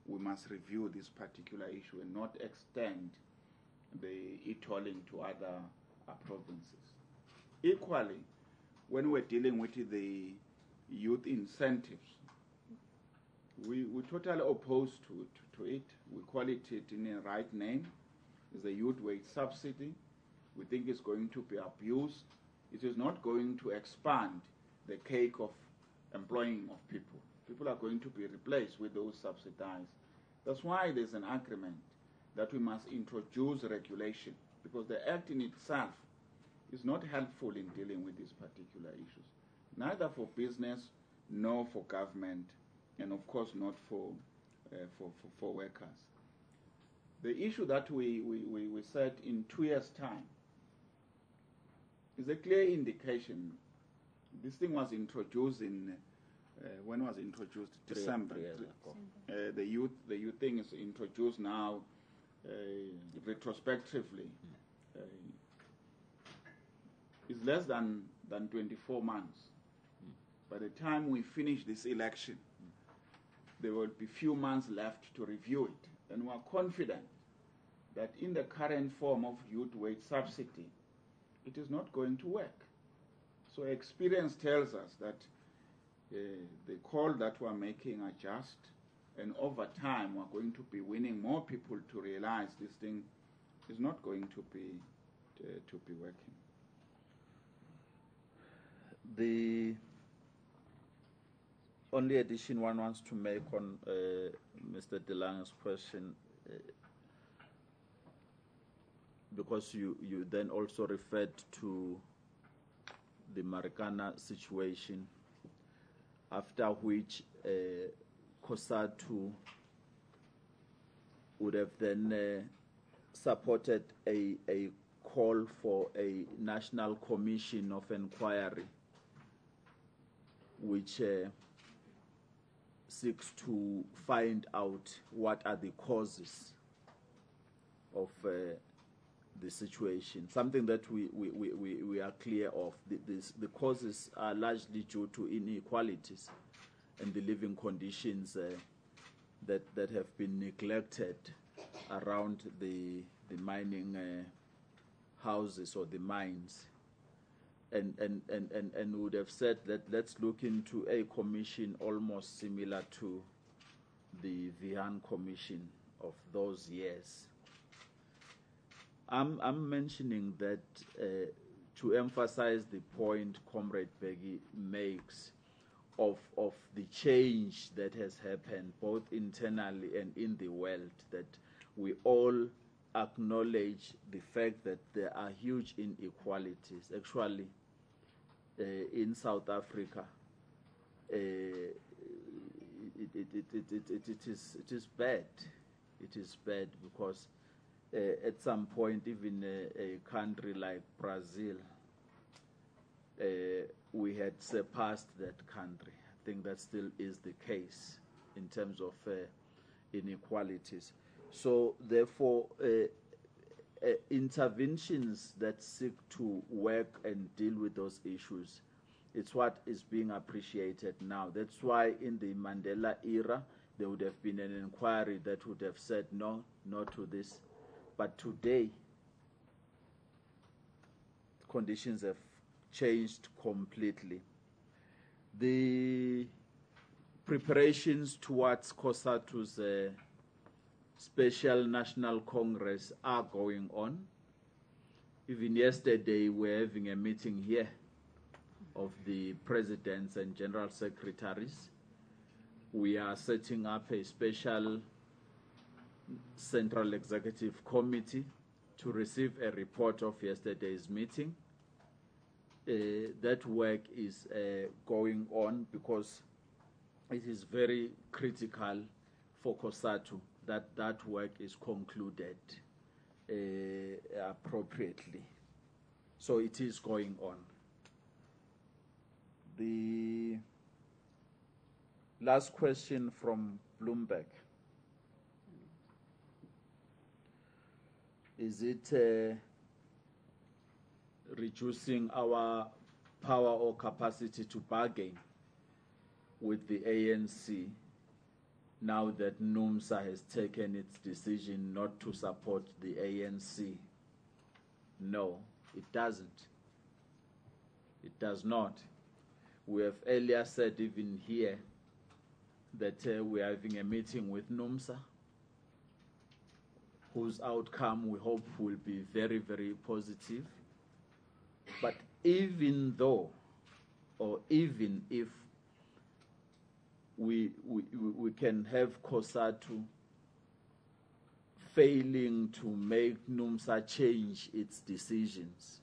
Speaker 1: we must review this particular issue and not extend the e-tolling to other provinces. Equally, when we're dealing with the youth incentives, we're totally opposed to it. We call it in the right name. It's a youth wage subsidy. We think it's going to be abused. It is not going to expand the cake of employing of people. People are going to be replaced with those subsidized. That's why there's an agreement that we must introduce regulation, because the act in itself is not helpful in dealing with these particular issues, neither for business nor for government, and of course not for workers. The issue that we said in 2 years' time is a clear indication. This thing was introduced in when was it introduced? December. The youth thing is introduced now retrospectively. It's less than 24 months. By the time we finish this election, there will be few months left to review it. And we are confident that in the current form of youth wage subsidy, it is not going to work. So experience tells us that the call that we're making are just, and over time we're going to be winning more people to realize this thing is not going to be working.
Speaker 7: The only addition one wants to make on Mr. DeLange's question, because you then also referred to the Marikana situation, after which Cosatu would have then supported a call for a national commission of inquiry which seeks to find out what are the causes of the situation, something that we are clear of. The causes are largely due to inequalities and the living conditions that have been neglected around the mining houses or the mines, and would have said that let's look into a commission almost similar to the Vihan Commission of those years. I'm mentioning that to emphasize the point Comrade Beggy makes of the change that has happened both internally and in the world, that we all acknowledge the fact that there are huge inequalities. Actually, in South Africa, it is bad. It is bad because at some point, even a country like Brazil, we had surpassed that country. I think that still is the case in terms of inequalities. So therefore, interventions that seek to work and deal with those issues It's what is being appreciated now. That's why in the Mandela era, there would have been an inquiry that would have said no, not to this. But today, conditions have changed completely. The preparations towards Cosatu's Special National Congress are going on. Even yesterday, we're having a meeting here of the presidents and general secretaries. We are setting up a special Central Executive Committee to receive a report of yesterday's meeting. That work is going on because it is very critical for Cosatu that that work is concluded appropriately. So it is going on. The last question from Bloomberg. Is it reducing our power or capacity to bargain with the ANC now that NUMSA has taken its decision not to support the ANC? No, it doesn't. It does not. We have earlier said even here that we are having a meeting with NUMSA whose outcome we hope will be very, very positive. But even though, or even if we can have Cosatu failing to make NUMSA change its decisions,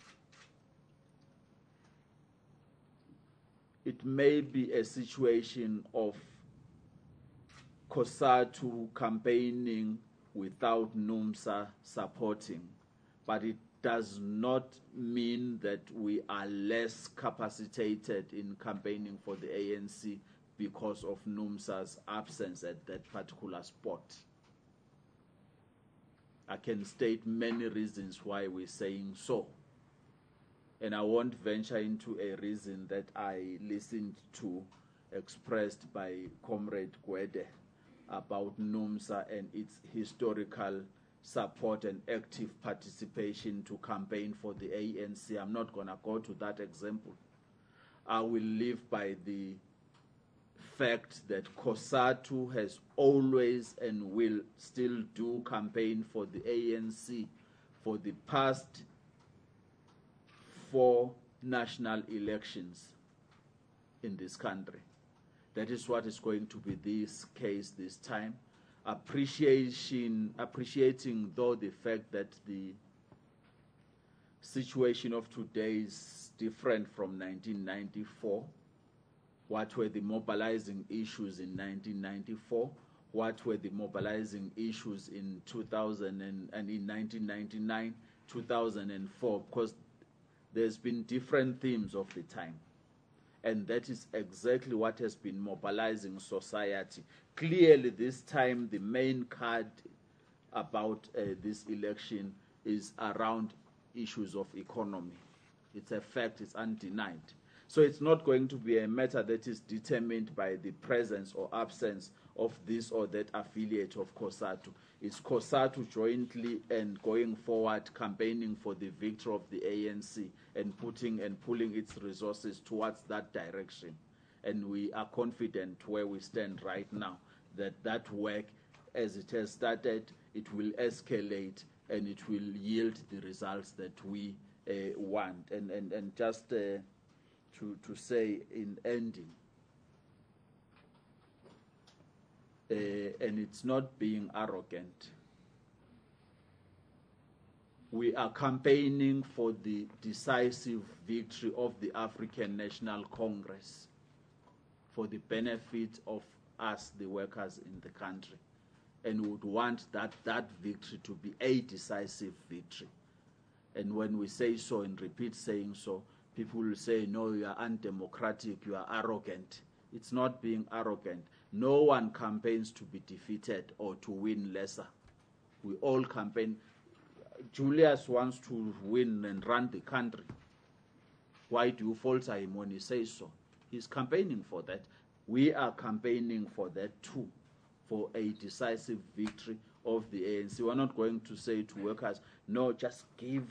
Speaker 7: it may be a situation of Cosatu campaigning without NUMSA supporting, but it does not mean that we are less capacitated in campaigning for the ANC because of NUMSA's absence at that particular spot. I can state many reasons why we're saying so, and I won't venture into a reason that I listened to expressed by Comrade Gwede about NUMSA and its historical support and active participation to campaign for the ANC. I'm not going to go to that example. I will live by the fact that Cosatu has always and will still do campaign for the ANC for the past 4 national elections in this country. That is what is going to be this case this time. Appreciating though the fact that the situation of today is different from 1994. What were the mobilizing issues in 1994? What were the mobilizing issues in 2000 and in 1999, 2004? Because there's been different themes of the time. And that is exactly what has been mobilizing society. Clearly, this time, the main card about this election is around issues of economy. It's a fact, it's undenied. So it's not going to be a matter that is determined by the presence or absence of this or that affiliate of Cosatu. It's Cosatu jointly and going forward campaigning for the victory of the ANC and putting and pulling its resources towards that direction. And we are confident where we stand right now that that work, as it has started, it will escalate and it will yield the results that we want. And just to say in ending, and it's not being arrogant, we are campaigning for the decisive victory of the African National Congress for the benefit of us, the workers in the country, and would want that victory to be a decisive victory. And when we say so and repeat saying so, people will say, no, you are undemocratic, you are arrogant. It's not being arrogant. No one campaigns to be defeated or to win lesser. We all campaign. Julius wants to win and run the country. why do you falter him when he says so? He's campaigning for that. We are campaigning for that too, for a decisive victory of the ANC. We're not going to say to workers, no, just give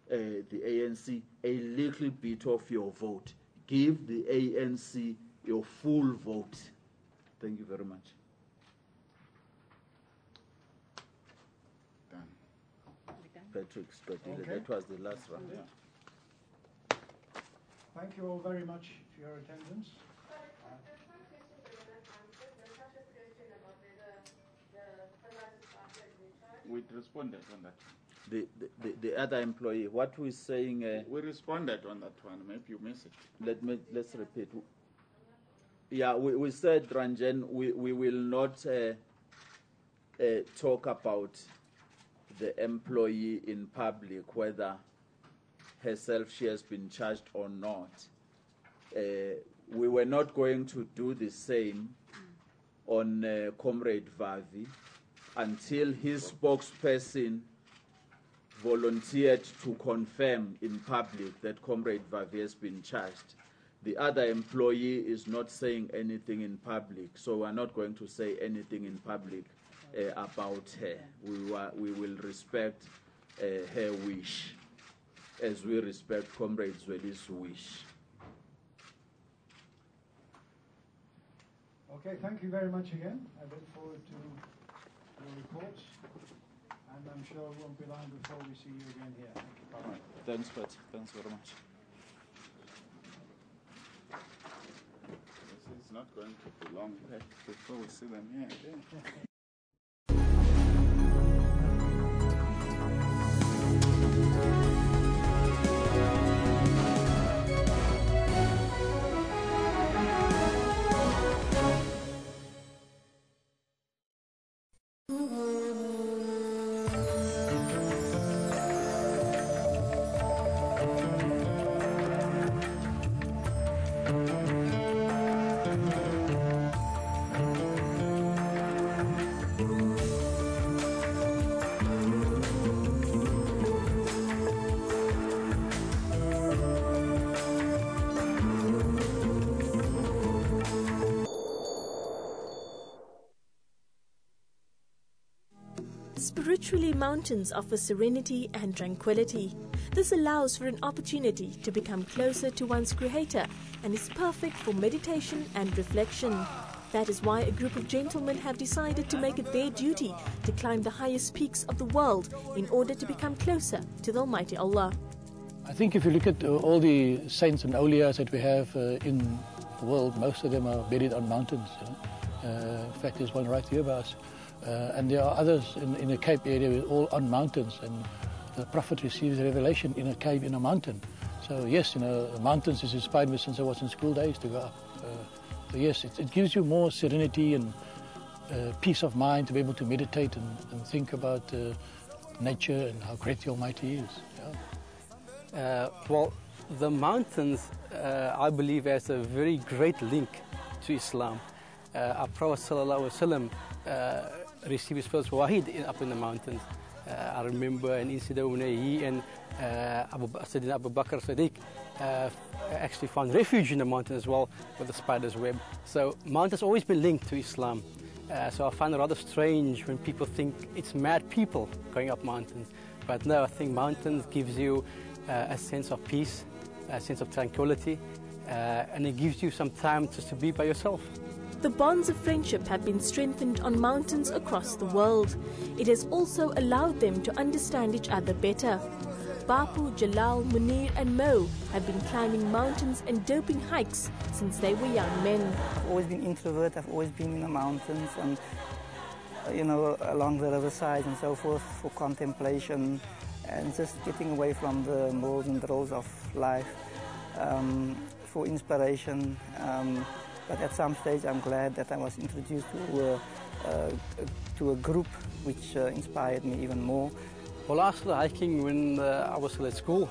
Speaker 7: the ANC a little bit of your vote. Give the ANC your full vote. Thank you very much.
Speaker 1: Done.
Speaker 7: Patrick Scott,
Speaker 2: Okay.
Speaker 7: that was the last round.
Speaker 1: Yeah.
Speaker 2: Thank you all very much for your attendance.
Speaker 1: We responded on that.
Speaker 7: The other employee, what we're saying...
Speaker 1: we responded on that one. Maybe you missed it.
Speaker 7: Let's repeat. Yeah, we said, Ranjan, we will not talk about the employee in public, whether herself she has been charged or not. We were not going to do the same on Comrade Vavi until his spokesperson volunteered to confirm in public that Comrade Vavi has been charged. The other employee is not saying anything in public, so we're not going to say anything in public about her. We will respect her wish as we respect Comrade Zweli's wish.
Speaker 2: Okay, thank you very much again. I look forward to your reports, and I'm sure it won't be long before we see you again here. Thank you.
Speaker 7: All right. Thanks, Pat. Thanks very much.
Speaker 1: It's not going to be long before we see them here again.
Speaker 13: Spiritually, mountains offer serenity and tranquility. This allows for an opportunity to become closer to one's Creator and is perfect for meditation and reflection. That is why a group of gentlemen have decided to make it their duty to climb the highest peaks of the world in order to become closer to the Almighty Allah.
Speaker 14: I think if you look at all the saints and awliyas that we have in the world, most of them are buried on mountains. In fact, there's one right here by us. And there are others in the Cape area, all on mountains, and the Prophet receives revelation in a cave in a mountain. So yes, mountains has inspired me since I was in school days to go up. So yes, it gives you more serenity and peace of mind to be able to meditate and think about nature and how great the Almighty is. Yeah.
Speaker 15: Well, the mountains, I believe, has a very great link to Islam. Our Prophet ﷺ received his first wahid up in the mountains. I remember an incident when he and Sayyidina Abu Bakr Siddiq actually found refuge in the mountain as well with the spider's web. So mountains always been linked to Islam. So I find it rather strange when people think it's mad people going up mountains. But no, I think mountains gives you a sense of peace, a sense of tranquility, and it gives you some time just to be by yourself.
Speaker 13: The bonds of friendship have been strengthened on mountains across the world. It has also allowed them to understand each other better. Bapu, Jalal, Munir and Mo have been climbing mountains and doping hikes since they were young men.
Speaker 16: I've always been introvert, I've always been in the mountains and along the riverside and so forth for contemplation and just getting away from the moles and drills of life, for inspiration. But at some stage, I'm glad that I was introduced to a group which inspired me even more.
Speaker 15: Well, I started hiking when I was still at school.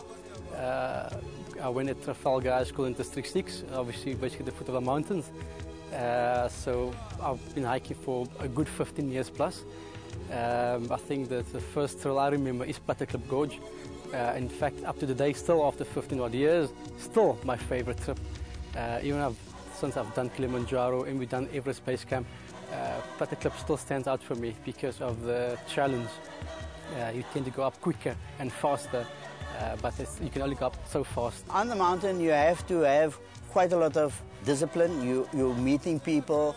Speaker 15: I went at Trafalgar High School in District 6, obviously basically the foot of the mountains. So I've been hiking for a good 15 years plus. I think that the first trail I remember is Platteklip Gorge. In fact, up to the day, still after 15 odd years, still my favorite trip. Even since I've done Kilimanjaro and we've done Everest Base Camp, Patekleep still stands out for me because of the challenge. You tend to go up quicker and faster, but you can only go up so fast.
Speaker 17: On the mountain, you have to have quite a lot of discipline. You're meeting people.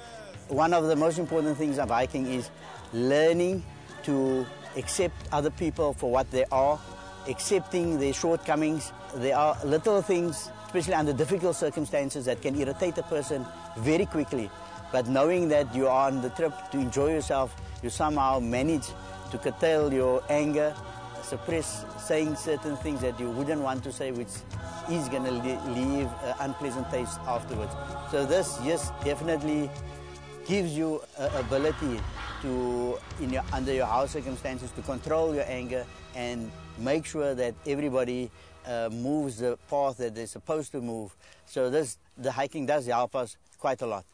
Speaker 17: One of the most important things of hiking is learning to accept other people for what they are, accepting their shortcomings. There are little things, especially under difficult circumstances, that can irritate a person very quickly. But knowing that you are on the trip to enjoy yourself, you somehow manage to curtail your anger, suppress saying certain things that you wouldn't want to say, which is going to leave an unpleasant taste afterwards. So this just definitely gives you ability to, under your house circumstances, to control your anger and make sure that everybody moves the path that they're supposed to move. So the hiking does help us quite a lot.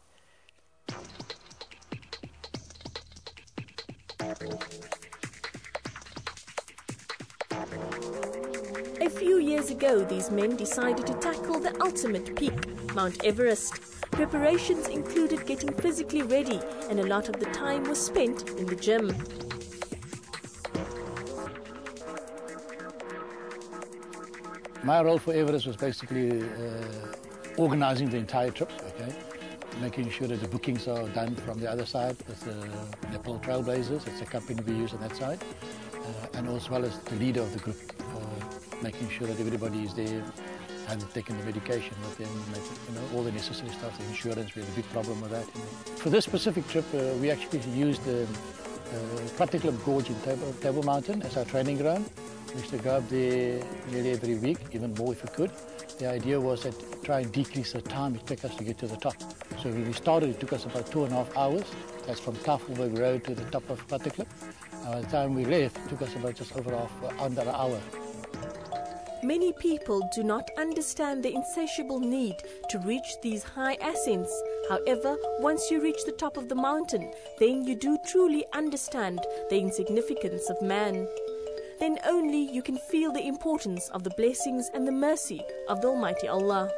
Speaker 13: A few years ago, these men decided to tackle the ultimate peak, Mount Everest. Preparations included getting physically ready, and a lot of the time was spent in the gym.
Speaker 14: My role for Everest was basically organizing the entire trip, okay? Making sure that the bookings are done from the other side with the Nepal Trailblazers. It's a company we use on that side. And as well as the leader of the group, making sure that everybody is there, hasn't taken the medication with them, making, all the necessary stuff, the insurance. We had a big problem with that. For this specific trip, we actually used the Patekleep Gorge in Table Mountain as our training ground. We used to go up there nearly every week, even more if we could. The idea was that try and decrease the time it took us to get to the top. So when we started, it took us about 2.5 hours. That's from Tafelberg Road to the top of Patekleep. By the time we left, it took us about just under an hour.
Speaker 13: Many people do not understand the insatiable need to reach these high ascents. However, once you reach the top of the mountain, then you do truly understand the insignificance of man. Then only you can feel the importance of the blessings and the mercy of the Almighty Allah.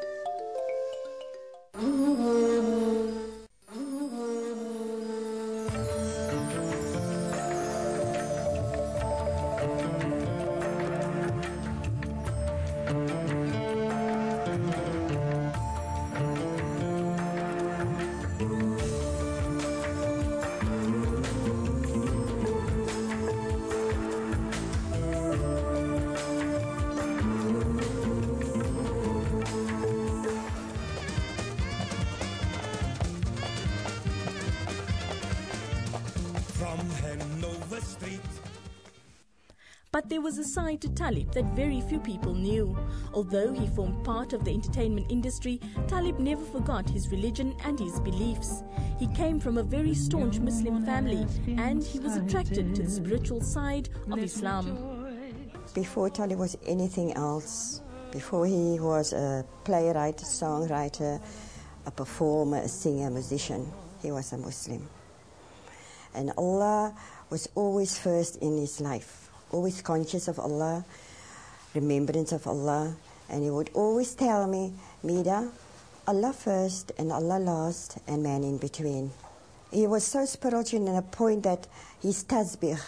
Speaker 13: But there was a side to Talib that very few people knew. Although he formed part of the entertainment industry, Talib never forgot his religion and his beliefs. He came from a very staunch Muslim family and he was attracted to the spiritual side of Islam.
Speaker 18: Before Talib was anything else, before he was a playwright, a songwriter, a performer, a singer, a musician, he was a Muslim. And Allah was always first in his life. Always conscious of Allah, remembrance of Allah, and he would always tell me, Mida, Allah first and Allah last and man in between. He was so spiritual in a point that his tasbih,